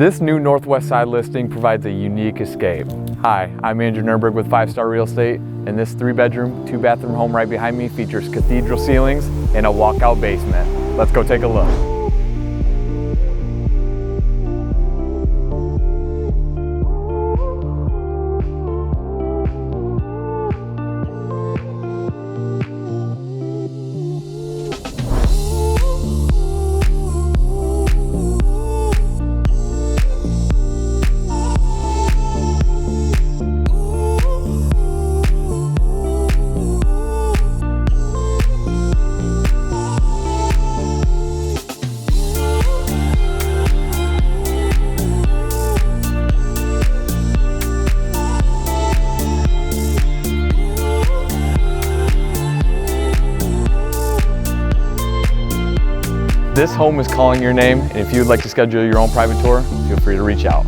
This new northwest side listing provides a unique escape. Hi, I'm Andrew Nuremberg with 5 Star Real Estate, and this 3-bedroom, 2-bathroom home right behind me features cathedral ceilings and a walkout basement. Let's go take a look. This home is calling your name, and if you would like to schedule your own private tour, feel free to reach out.